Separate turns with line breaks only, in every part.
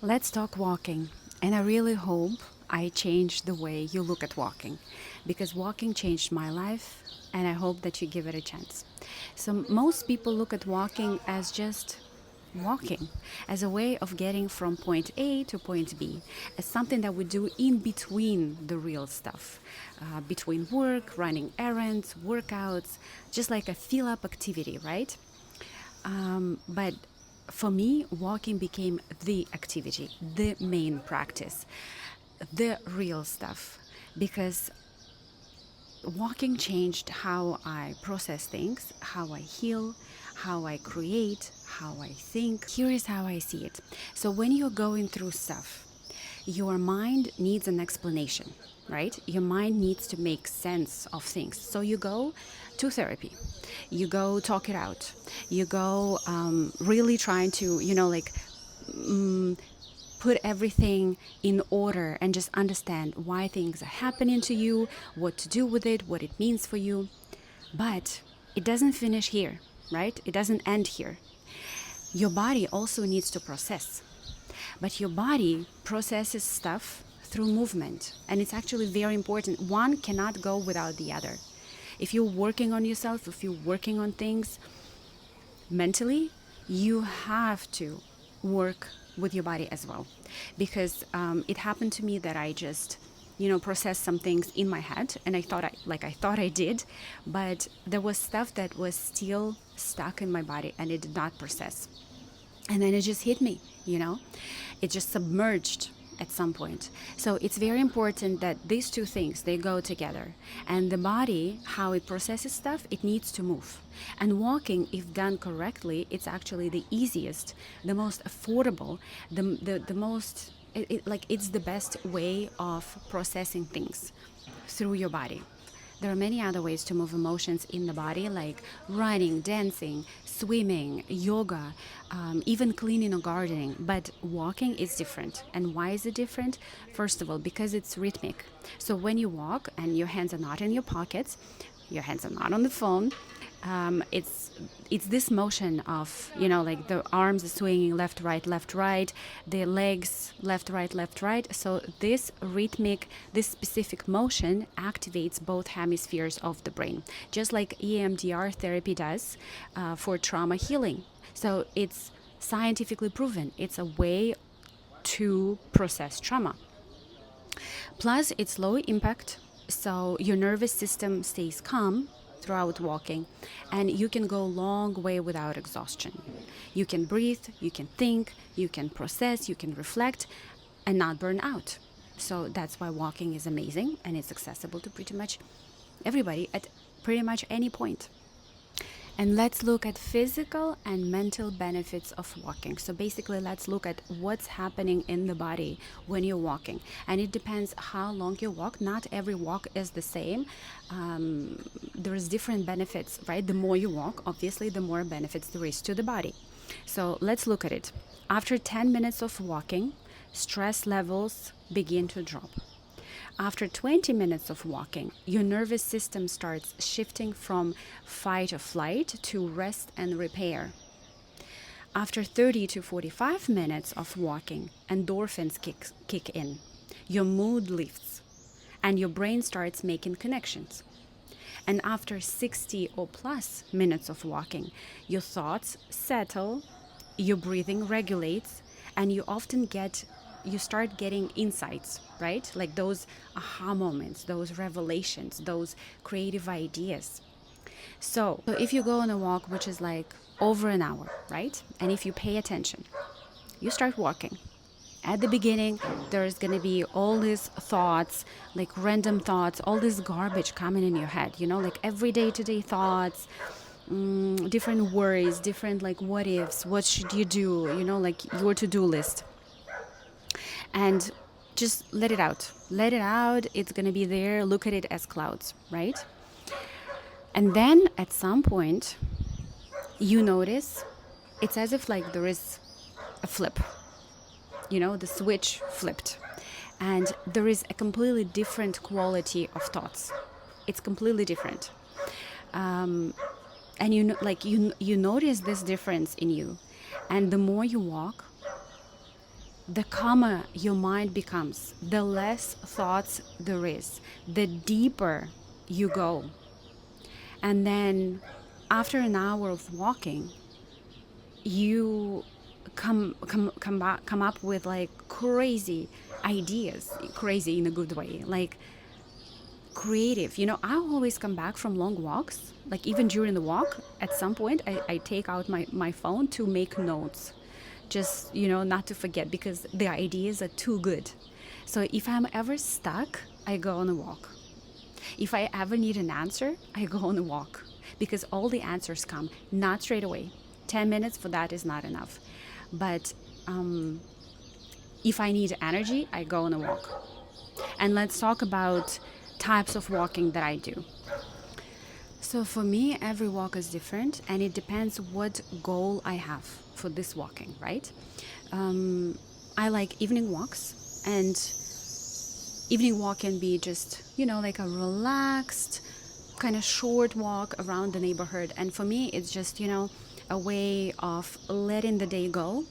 Let's talk walking. And I really hope I changed the way you look at walking because walking changed my life and I hope that you give it a chance. So, most people look at walking as just walking, as a way of getting from point A to point B, as something that we do in between the real stuff, between work, running errands, workouts, just like a fill up activity, right? But for me, walking became the activity, the main practice, the real stuff, because walking changed how I process things, how I heal, how I create, how I think. Here is how I see it. So when you're going through stuff, your mind needs an explanation, right? Your mind needs to make sense of things. So you go to therapy, you go talk it out, you go really trying to, put everything in order and just understand why things are happening to you, what to do with it, what it means for you. But it doesn't finish here, right? It doesn't end here. Your body also needs to process. But your body processes stuff through movement. And it's actually very important. One cannot go without the other. If you're working on yourself, if you're working on things mentally, you have to work with your body as well. Because it happened to me that I just processed some things in my head and I thought I did, but there was stuff that was still stuck in my body and it did not process. And then it just hit me, it just submerged at some point. So it's very important that these two things, they go together. And the body, how it processes stuff, it needs to move. And walking, if done correctly, it's actually the easiest, the most affordable, the most, it's the best way of processing things through your body. There are many other ways to move emotions in the body, like running, dancing, swimming, yoga, even cleaning or gardening. But walking is different. And why is it different? First of all, because it's rhythmic. So when you walk and your hands are not in your pockets, your hands are not on the phone, it's this motion of like the arms swinging left right, the legs left right. So this rhythmic, this specific motion activates both hemispheres of the brain, just like EMDR therapy does for trauma healing. So it's scientifically proven. It's a way to process trauma. Plus, it's low impact, so your nervous system stays calm throughout walking, and you can go a long way without exhaustion. You can breathe, you can think, you can process, you can reflect, and not burn out. So that's why walking is amazing, and it's accessible to pretty much everybody at pretty much any point. And let's look at physical and mental benefits of walking. So basically, let's look at what's happening in the body when you're walking. And it depends how long you walk. Not every walk is the same. There's different benefits, right? The more you walk, obviously, the more benefits there is to the body. So let's look at it. After 10 minutes of walking, stress levels begin to drop. After 20 minutes of walking, your nervous system starts shifting from fight or flight to rest and repair. After 30 to 45 minutes of walking, endorphins kick in. Your mood lifts and your brain starts making connections. And after 60 or plus minutes of walking, your thoughts settle, your breathing regulates, and you start getting insights, right? Like those aha moments, those revelations, those creative ideas. So if you go on a walk, which is like over an hour, right? And if you pay attention, you start walking. At the beginning, there's going to be all these thoughts, like random thoughts, all this garbage coming in your head, like everyday today thoughts, different worries, different like what ifs, what should you do, like your to-do list. And just let it out. Let it out. It's going to be there. Look at it as clouds, right? And then at some point, you notice it's as if like there is a flip. The switch flipped. And there is a completely different quality of thoughts. It's completely different. And you notice this difference in you. And the more you walk, the calmer your mind becomes, the less thoughts there is, the deeper you go. And then after an hour of walking, you come up with like crazy ideas, crazy in a good way, like creative. I always come back from long walks, like even during the walk, at some point, I take out my phone to make notes, just, not to forget, because the ideas are too good. So if I'm ever stuck, I go on a walk. If I ever need an answer, I go on a walk, because all the answers come not straight away. 10 minutes for that is not enough. But if I need energy, I go on a walk. And let's talk about types of walking that I do. So for me, every walk is different, and it depends what goal I have for this walking, right? I like evening walks, and evening walk can be just, like a relaxed, kind of short walk around the neighborhood. And for me, it's just, a way of letting the day go.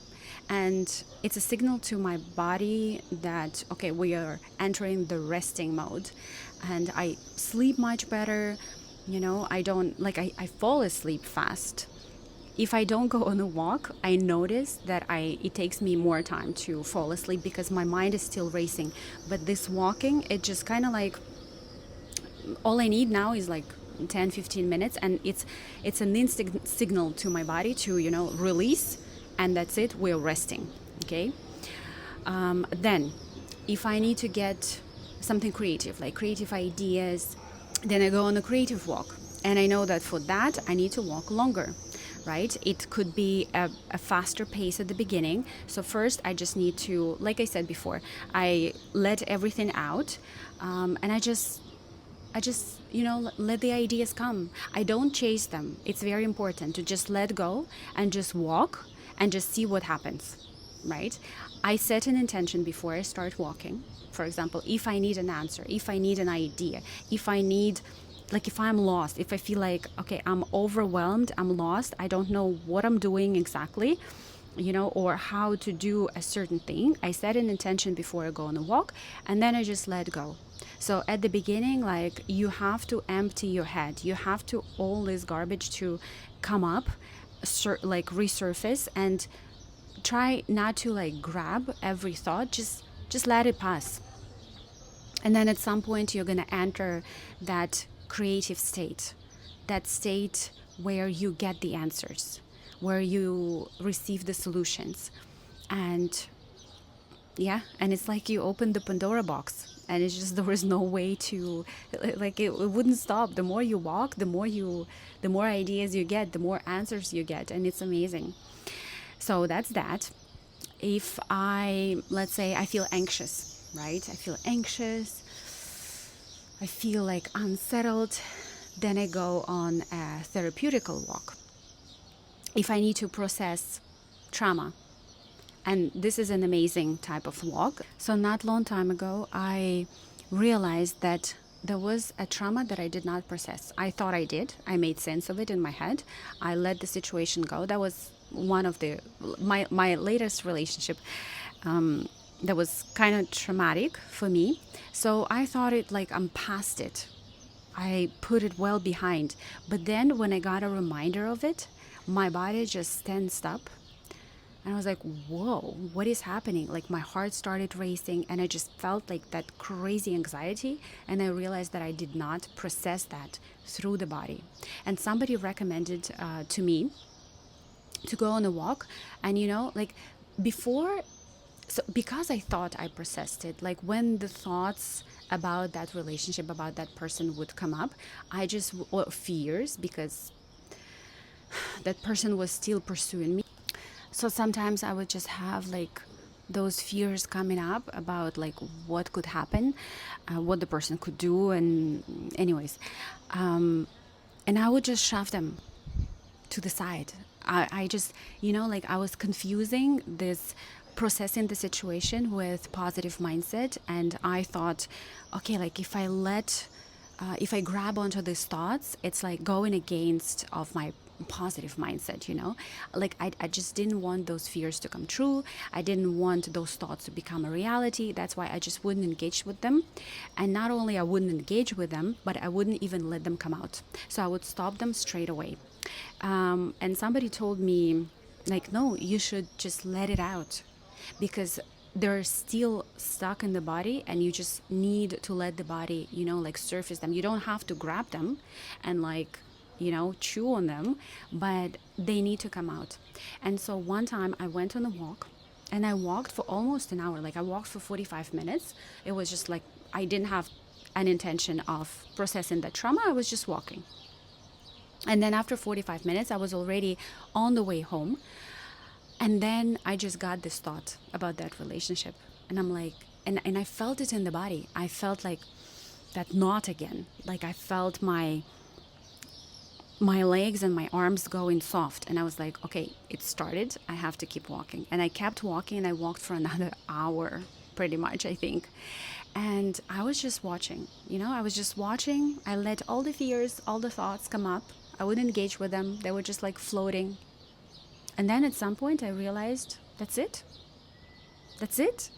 And it's a signal to my body that, okay, we are entering the resting mode. And I sleep much better. I don't, I fall asleep fast. If I don't go on a walk, I notice that it takes me more time to fall asleep because my mind is still racing. But this walking, it just kind of like, all I need now is like 10-15 minutes, and it's an instant signal to my body to release, and that's it, we're resting. Okay. Then if I need to get something creative, like creative ideas, then I go on a creative walk, and I know that for that I need to walk longer, right? It could be a faster pace at the beginning. So first I just need to, like I said before, I let everything out, and I just let the ideas come. I don't chase them. It's very important to just let go and just walk and just see what happens, right? I set an intention before I start walking. For example, if I need an answer, if I need an idea, if I'm lost, if I feel like, okay, I'm overwhelmed, I'm lost, I don't know what I'm doing exactly, or how to do a certain thing, I set an intention before I go on a walk, and then I just let go. So at the beginning, like, you have to empty your head. You have to all this garbage to come up, like resurface, and try not to like grab every thought. Just let it pass. And then at some point you're going to enter that creative state, that state where you get the answers, where you receive the solutions. And it's like you open the Pandora box, and it's just, there is no way to, like, it wouldn't stop. The more you walk, the more ideas you get, the more answers you get, and it's amazing. So that's that. If let's say I feel anxious, right? I feel anxious, I feel like unsettled, then I go on a therapeutical walk. If I need to process trauma, and this is an amazing type of walk. So not long time ago, I realized that there was a trauma that I did not process. I thought I did. I made sense of it in my head. I let the situation go. That was one of my latest relationship. That was kind of traumatic for me. So I thought it like I'm past it. I put it well behind. But then when I got a reminder of it, my body just tensed up. And I was like, whoa, what is happening? Like, my heart started racing, and I just felt like that crazy anxiety. And I realized that I did not process that through the body. And somebody recommended to me to go on a walk. And, because I thought I processed it, like when the thoughts about that relationship, about that person would come up, fears, because that person was still pursuing me. So sometimes I would just have like those fears coming up about like what could happen, what the person could do, and anyways, and I would just shove them to the side. I just, I was confusing this, processing the situation with positive mindset, and I thought, okay, like if I grab onto these thoughts, it's like going against of my positive mindset, like I just didn't want those fears to come true. I didn't want those thoughts to become a reality. That's why I just wouldn't engage with them. And not only I wouldn't engage with them, but I wouldn't even let them come out. So I would stop them straight away. And somebody told me, like, no, you should just let it out, because they're still stuck in the body, and you just need to let the body, like, surface them. You don't have to grab them and, like, chew on them, but they need to come out. And so one time I went on a walk, and I walked for almost an hour. Like, I walked for 45 minutes. It was just like, I didn't have an intention of processing that trauma. I was just walking. And then after 45 minutes, I was already on the way home. And then I just got this thought about that relationship. And I'm like, and I felt it in the body. I felt like that knot again. Like, I felt my legs and my arms going soft. And I was like, okay, it started. I have to keep walking. And I kept walking, and I walked for another hour, pretty much, I think. And I was just watching, I was just watching. I let all the fears, all the thoughts come up. I wouldn't engage with them. They were just like floating. And then at some point I realized, that's it. That's it.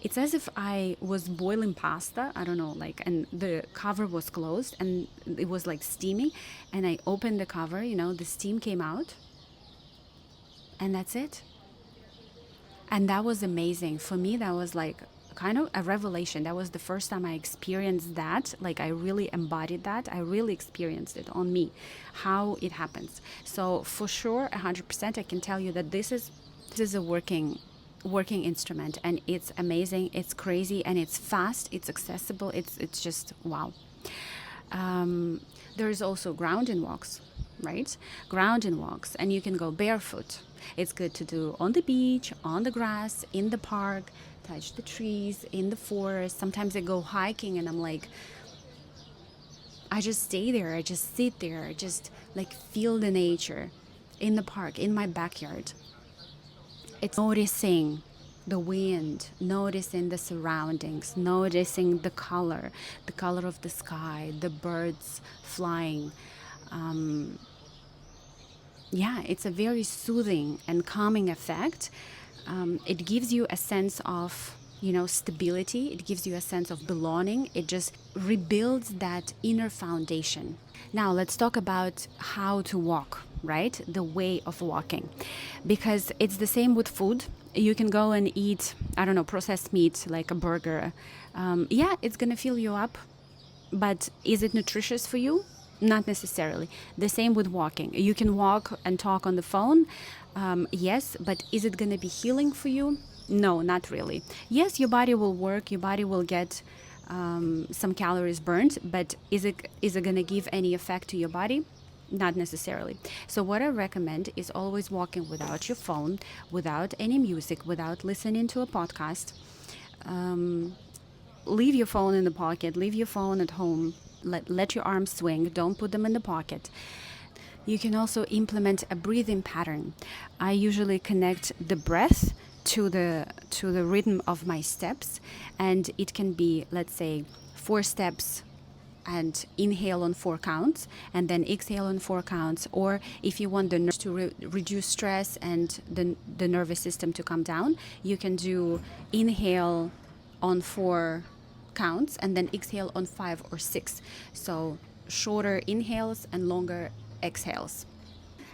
It's as if I was boiling pasta, I don't know, like, and the cover was closed and it was like steaming. And I opened the cover, the steam came out. And that's it. And that was amazing. For me, that was like kind of a revelation. That was the first time I experienced that. Like, I really embodied that. I really experienced it on me, how it happens. So for sure, 100%, I can tell you that this is a working instrument, and it's amazing. It's crazy, and it's fast. It's accessible. It's just wow. There's also grounding walks, right? Grounding walks, and you can go barefoot. It's good to do on the beach, on the grass, in the park, touch the trees, in the forest. Sometimes I go hiking, and I'm like, I just stay there. I just sit there. I just like feel the nature in the park, in my backyard. It's noticing the wind, noticing the surroundings, noticing the color of the sky, the birds flying. It's a very soothing and calming effect. It gives you a sense of, stability. It gives you a sense of belonging. It just rebuilds that inner foundation. Now let's talk about how to walk, right? The way of walking, because it's the same with food. You can go and eat, processed meat, like a burger. It's going to fill you up, but is it nutritious for you? Not necessarily. The same with walking. You can walk and talk on the phone. Yes, but is it going to be healing for you? No, not really. Yes, your body will work. Your body will get some calories burned, but is it going to give any effect to your body? Not necessarily. So what I recommend is always walking without your phone, without any music, without listening to a podcast. Leave your phone in the pocket. Leave your phone at home. Let your arms swing. Don't put them in the pocket. You can also implement a breathing pattern. I usually connect the breath to the rhythm of my steps, and it can be, let's say, 4 steps and inhale on 4 counts, and then exhale on 4 counts. Or if you want the nerves to reduce stress and the nervous system to come down, you can do inhale on 4 counts and then exhale on 5 or 6. So shorter inhales and longer exhales.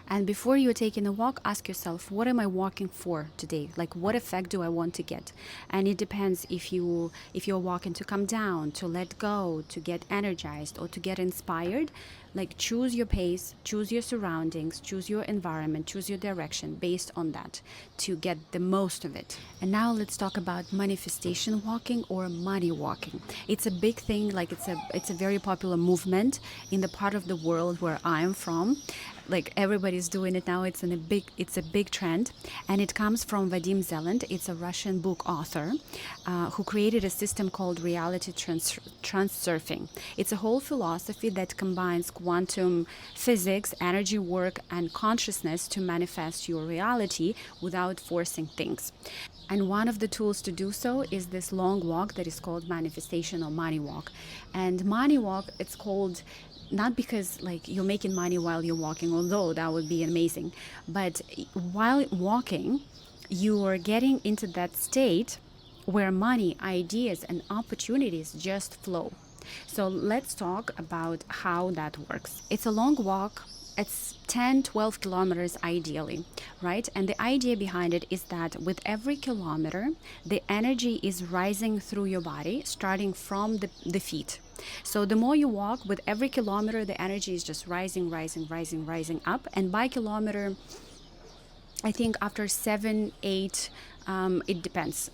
And before you're taking a walk, ask yourself, what am I walking for today? Like, what effect do I want to get? And it depends if you're walking to come down, to let go, to get energized, or to get inspired. Like, choose your pace, choose your surroundings, choose your environment, choose your direction based on that to get the most of it. And now let's talk about manifestation walking or money walking. It's a big thing. Like, it's a very popular movement in the part of the world where I'm from. Like, everybody's doing it now. It's a big trend, and it comes from Zeland. It's a Russian book author who created a system called reality transurfing. It's a whole philosophy that combines quantum physics, energy work, and consciousness to manifest your reality without forcing things. And one of the tools to do so is this long walk that is called manifestation or money walk. And money walk, it's called not because like you're making money while you're walking, although that would be amazing, but while walking, you are getting into that state where money, ideas, and opportunities just flow. So let's talk about how that works. It's a long walk. It's 10, 12 kilometers ideally, right? And the idea behind it is that with every kilometer, the energy is rising through your body, starting from the feet. So the more you walk, with every kilometer, the energy is just rising, rising, rising, rising up. And by kilometer, I think after 7, 8, it depends,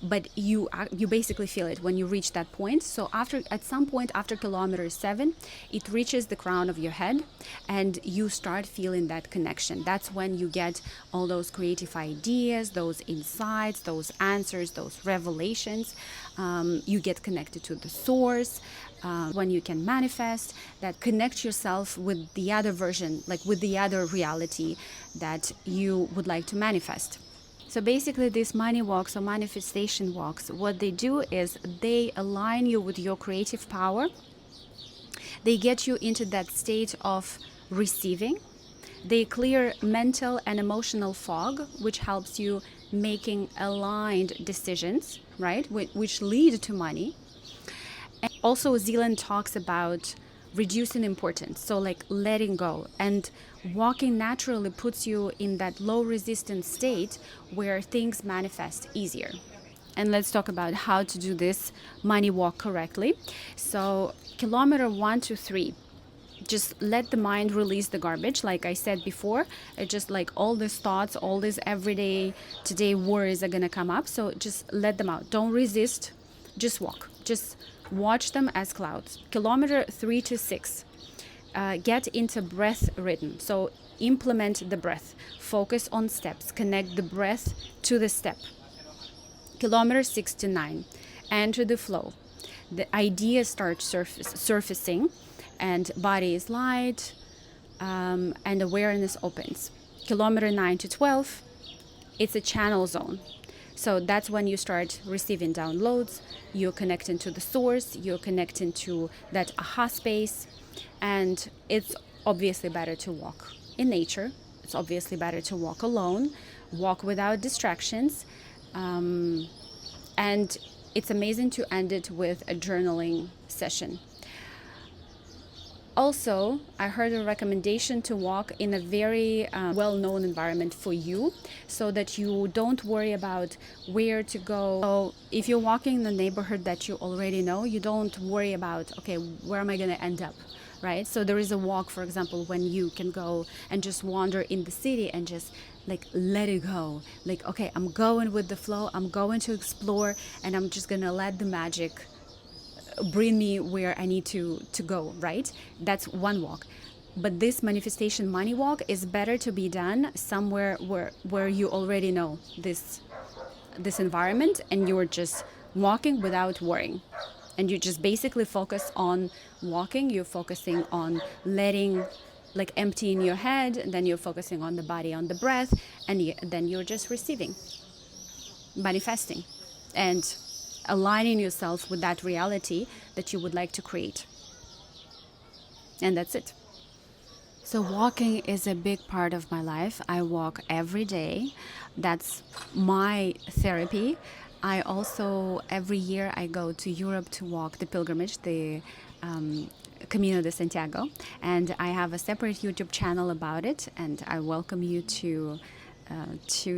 but you basically feel it when you reach that point. So at some point after kilometer 7, it reaches the crown of your head, and you start feeling that connection. That's when you get all those creative ideas, those insights, those answers, those revelations. You get connected to the source. When you can manifest, that connect yourself with the other version, like with the other reality that you would like to manifest. So basically, these money walks or manifestation walks, what they do is they align you with your creative power. They get you into that state of receiving. They clear mental and emotional fog, which helps you making aligned decisions, right? Which lead to money. And also, Zeland talks about reducing importance, so like letting go, and walking naturally puts you in that low resistance state where things manifest easier. And let's talk about how to do this money walk correctly. So kilometer 1 to 3, just let the mind release the garbage. Like I said before, it just like all these thoughts, all these everyday today worries are gonna come up, so just let them out. Don't resist, just walk, just watch them as clouds. Kilometer 3 to 6, get into breath rhythm. So implement the breath, focus on steps, connect the breath to the step. Kilometer 6 to 9, enter the flow. The ideas start surfacing, and body is light, and awareness opens. Kilometer 9 to 12, it's a channel zone. So that's when you start receiving downloads, you're connecting to the source, you're connecting to that aha space, and it's obviously better to walk in nature. It's obviously better to walk alone, walk without distractions, and it's amazing to end it with a journaling session. Also, I heard a recommendation to walk in a very well-known environment for you, so that you don't worry about where to go. So if you're walking in the neighborhood that you already know, you don't worry about, okay, where am I going to end up, right? So there is a walk, for example, when you can go and just wander in the city and just like let it go. Like, okay, I'm going with the flow, I'm going to explore, and I'm just going to let the magic bring me where I need to go, right? That's one walk. But this manifestation money walk is better to be done somewhere where you already know this environment, and you're just walking without worrying. And you just basically focus on walking, you're focusing on letting, like emptying your head, and then you're focusing on the body, on the breath, and then you're just receiving, manifesting, and aligning yourself with that reality that you would like to create. And that's it. So walking is a big part of my life. I walk every day. That's my therapy. I also, every year I go to Europe to walk the pilgrimage, the Camino de Santiago, and I have a separate YouTube channel about it, and I welcome you to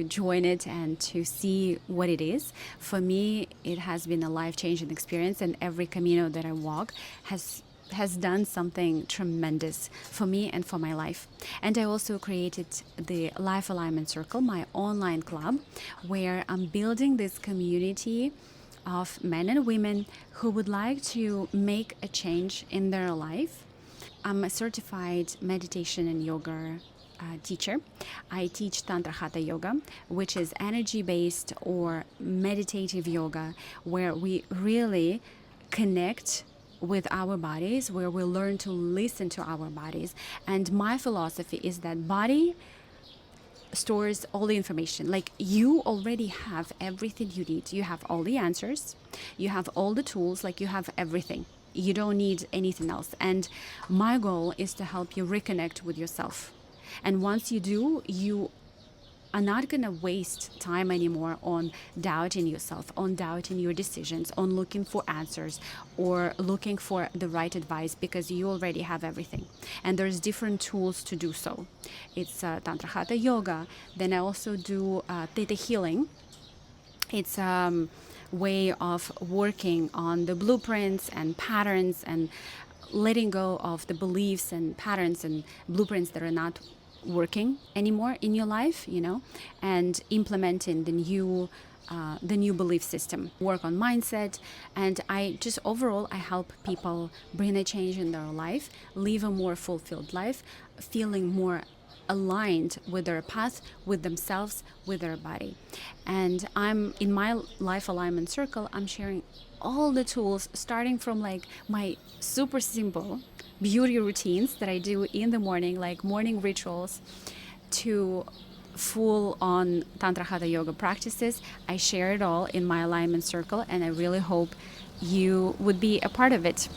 join it and to see what it is. For me, it has been a life-changing experience, and every Camino that I walk has done something tremendous for me and for my life. And I also created the Life Alignment Circle, my online club, where I'm building this community of men and women who would like to make a change in their life. I'm a certified meditation and yoga teacher. I teach Tantra Hatha Yoga, which is energy-based or meditative yoga, where we really connect with our bodies, where we learn to listen to our bodies. And my philosophy is that body stores all the information. Like, you already have everything you need. You have all the answers, you have all the tools, like you have everything. You don't need anything else. And my goal is to help you reconnect with yourself. And once you do, you are not going to waste time anymore on doubting yourself, on doubting your decisions, on looking for answers or looking for the right advice, because you already have everything. And there's different tools to do so. It's Tantra Hatha Yoga. Then I also do Theta Healing. It's a way of working on the blueprints and patterns and letting go of the beliefs and patterns and blueprints that are not working anymore in your life, and implementing the new belief system, work on mindset. And I help people bring a change in their life, live a more fulfilled life, feeling more aligned with their path, with themselves, with their body. And I'm in my life alignment circle, I'm sharing all the tools, starting from like my super simple beauty routines that I do in the morning, like morning rituals, to full on Tantra Hatha Yoga practices. I share it all in my alignment circle, and I really hope you would be a part of it.